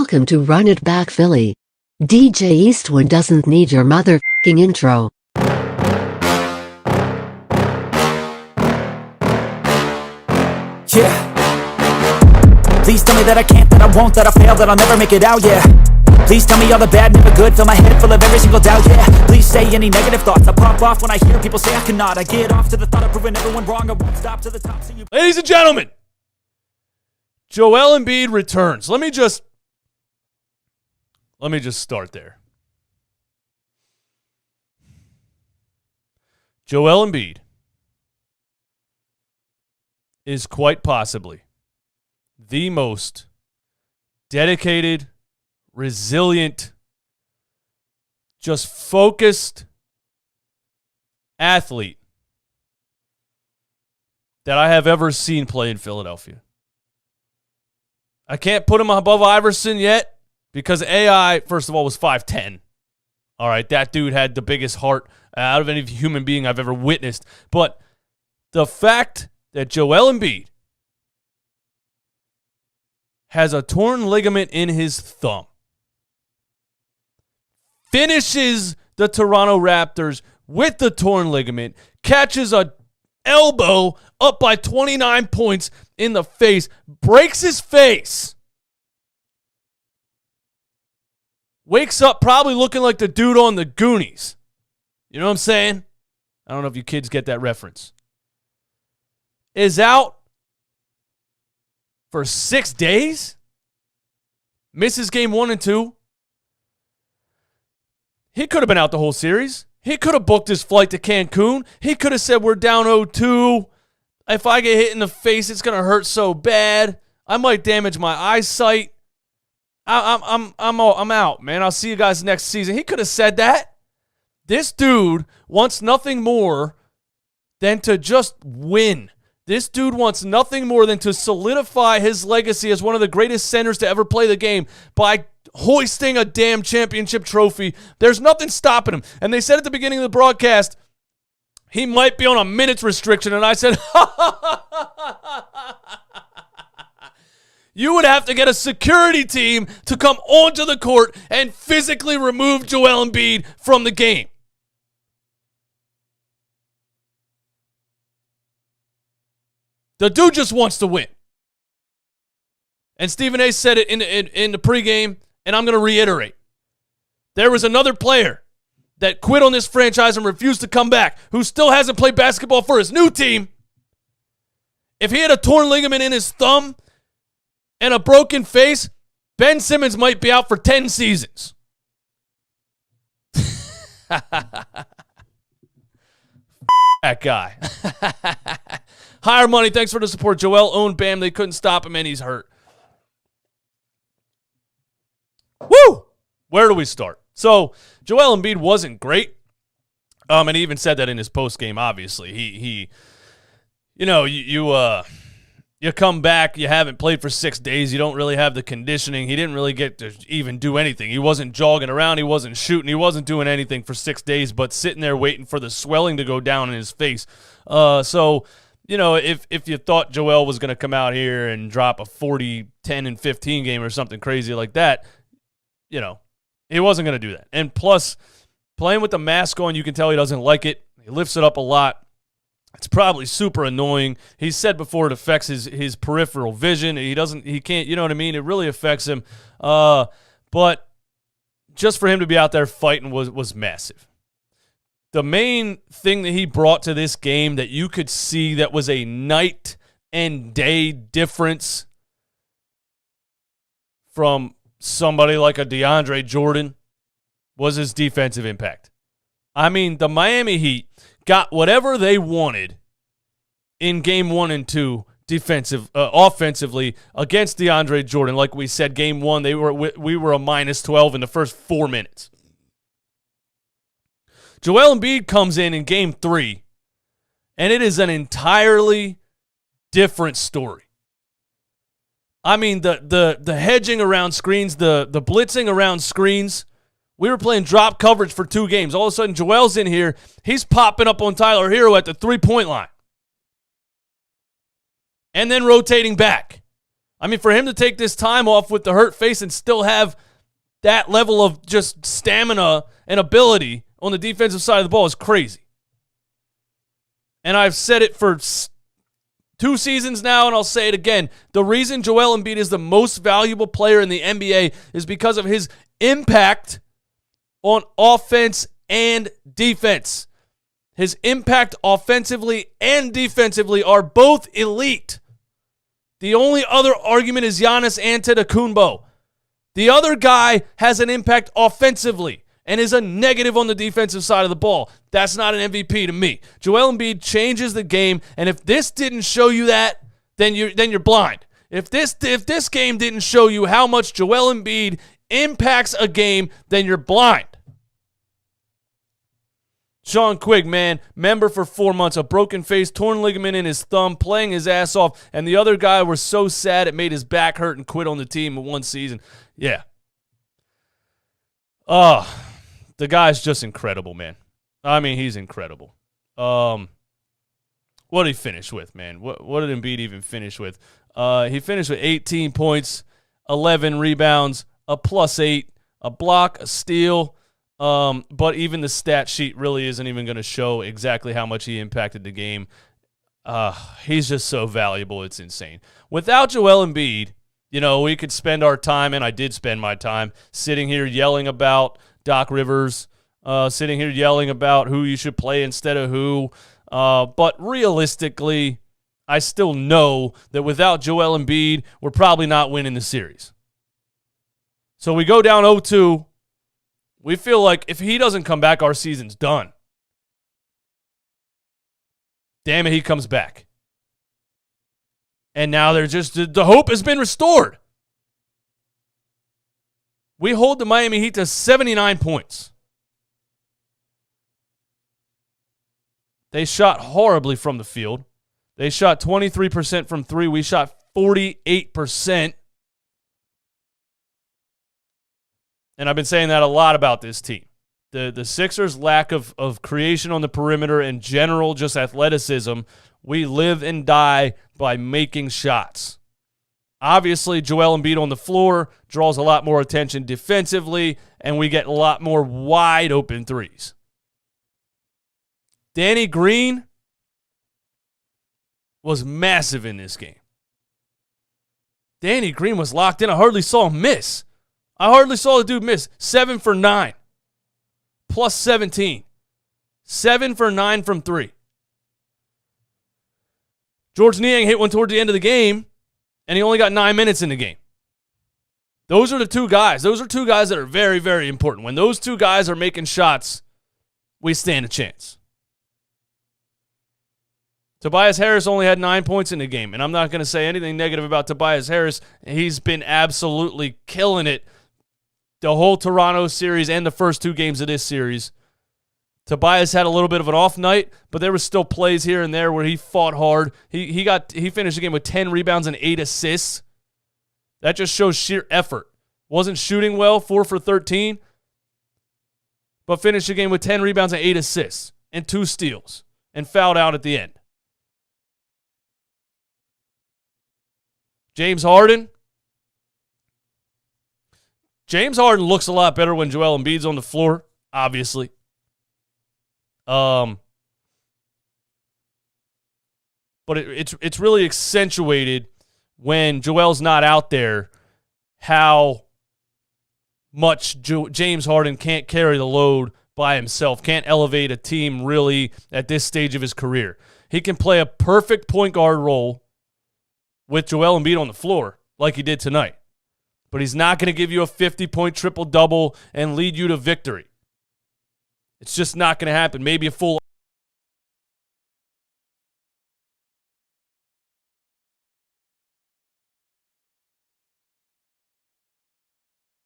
Welcome to Run It Back Philly. DJ Eastwood doesn't need your mother***ing intro. Yeah. Please tell me that I can't, that I won't, that I fail, that I'll never make it out, yeah. Please tell me all the bad, never good, fill my head full of every single doubt, yeah. Please say any negative thoughts, I pop off when I hear people say I cannot. I get off to the thought of proving everyone wrong, I won't stop to the top. So Ladies and gentlemen, Joel Embiid returns. Let me just start there. Joel Embiid is quite possibly the most dedicated, resilient, just focused athlete that I have ever seen play in Philadelphia. I can't put him above Iverson yet because AI, first of all, was 5'10". All right, that dude had the biggest heart out of any human being I've ever witnessed. But the fact that Joel Embiid has a torn ligament in his thumb, finishes the Toronto Raptors with the torn ligament, catches a elbow up by 29 points in the face, breaks his face, wakes up probably looking like the dude on the Goonies. You know what I'm saying? I don't know if you kids get that reference. Is out for 6 days, misses game 1 and 2. He could have been out the whole series. He could have booked his flight to Cancun. He could have said, we're down 0-2. If I get hit in the face, it's going to hurt so bad. I might damage my eyesight. I'm out, man. I'll see you guys next season. He could have said that. This dude wants nothing more than to just win. This dude wants nothing more than to solidify his legacy as one of the greatest centers to ever play the game by hoisting a damn championship trophy. There's nothing stopping him. And they said at the beginning of the broadcast, he might be on a minutes restriction. And I said, you would have to get a security team to come onto the court and physically remove Joel Embiid from the game. The dude just wants to win. And Stephen A. said it in the pregame, and I'm going to reiterate. There was another player that quit on this franchise and refused to come back, who still hasn't played basketball for his new team. If he had a torn ligament in his thumb and a broken face, Ben Simmons might be out for 10 seasons. That guy. Higher money, thanks for the support. Joel owned Bam. They couldn't stop him, and he's hurt. Woo! Where do we start? So, Joel Embiid wasn't great. And he even said that in his postgame, obviously. He you come back, you haven't played for 6 days, you don't really have the conditioning. He didn't really get to even do anything. He wasn't jogging around, he wasn't shooting, he wasn't doing anything for 6 days, but sitting there waiting for the swelling to go down in his face. If you thought Joel was going to come out here and drop a 40, 10, and 15 game or something crazy like that, he wasn't going to do that. And plus, playing with the mask on, you can tell he doesn't like it. He lifts it up a lot. It's probably super annoying. He said before it affects his peripheral vision. He can't, you know what I mean? It really affects him. But just for him to be out there fighting was massive. The main thing that he brought to this game that you could see that was a night and day difference from somebody like a DeAndre Jordan was his defensive impact. I mean, the Miami Heat got whatever they wanted in game 1 and 2 offensively against DeAndre Jordan. Like we said, game 1, we were a minus 12 in the first 4 minutes. Joel Embiid comes in game 3, and it is an entirely different story. I mean, the hedging around screens, the blitzing around screens. We were playing drop coverage for 2 games. All of a sudden, Joel's in here. He's popping up on Tyler Hero at the 3-point line. And then rotating back. I mean, for him to take this time off with the hurt face and still have that level of just stamina and ability on the defensive side of the ball is crazy. And I've said it for 2 seasons now, and I'll say it again. The reason Joel Embiid is the most valuable player in the NBA is because of his impact on offense and defense. His impact offensively and defensively are both elite. The only other argument is Giannis Antetokounmpo. The other guy has an impact offensively and is a negative on the defensive side of the ball. That's not an MVP to me. Joel Embiid changes the game, and if this didn't show you that, then you're blind. If this game didn't show you how much Joel Embiid impacts a game, then you're blind. Sean Quigg, man, member for 4 months, a broken face, torn ligament in his thumb, playing his ass off, and the other guy was so sad it made his back hurt and quit on the team in 1 season. Yeah. The guy's just incredible, man. I mean, he's incredible. What did he finish with, man? What did Embiid even finish with? He finished with 18 points, 11 rebounds, a +8, a block, a steal. But even the stat sheet really isn't even going to show exactly how much he impacted the game. He's just so valuable, it's insane. Without Joel Embiid, we could spend our time, and I did spend my time, sitting here yelling about Doc Rivers, sitting here yelling about who you should play instead of who. But realistically, I still know that without Joel Embiid, we're probably not winning the series. So we go down 0-2. We feel like if he doesn't come back, our season's done. Damn it, he comes back. And now they're just, the hope has been restored. We hold the Miami Heat to 79 points. They shot horribly from the field. They shot 23% from 3. We shot 48%. And I've been saying that a lot about this team. The Sixers' lack of creation on the perimeter and general just athleticism, we live and die by making shots. Obviously, Joel Embiid on the floor draws a lot more attention defensively, and we get a lot more wide open threes. Danny Green was massive in this game. Danny Green was locked in. I hardly saw him miss. I hardly saw the dude miss. 7 for 9. Plus 17. 7 for 9 from 3. George Niang hit one toward the end of the game, and he only got 9 minutes in the game. Those are the two guys. Those are two guys that are very, very important. When those two guys are making shots, we stand a chance. Tobias Harris only had 9 points in the game, and I'm not going to say anything negative about Tobias Harris. He's been absolutely killing it the whole Toronto series and the first 2 games of this series. Tobias had a little bit of an off night, but there were still plays here and there where he fought hard. He finished the game with 10 rebounds and 8 assists. That just shows sheer effort. Wasn't shooting well, 4 for 13, but finished the game with 10 rebounds and 8 assists and 2 steals and fouled out at the end. James Harden looks a lot better when Joel Embiid's on the floor, obviously. But it's really accentuated when Joel's not out there how much James Harden can't carry the load by himself, can't elevate a team really at this stage of his career. He can play a perfect point guard role with Joel Embiid on the floor like he did tonight. But he's not going to give you a 50-point triple-double and lead you to victory. It's just not going to happen. Maybe a full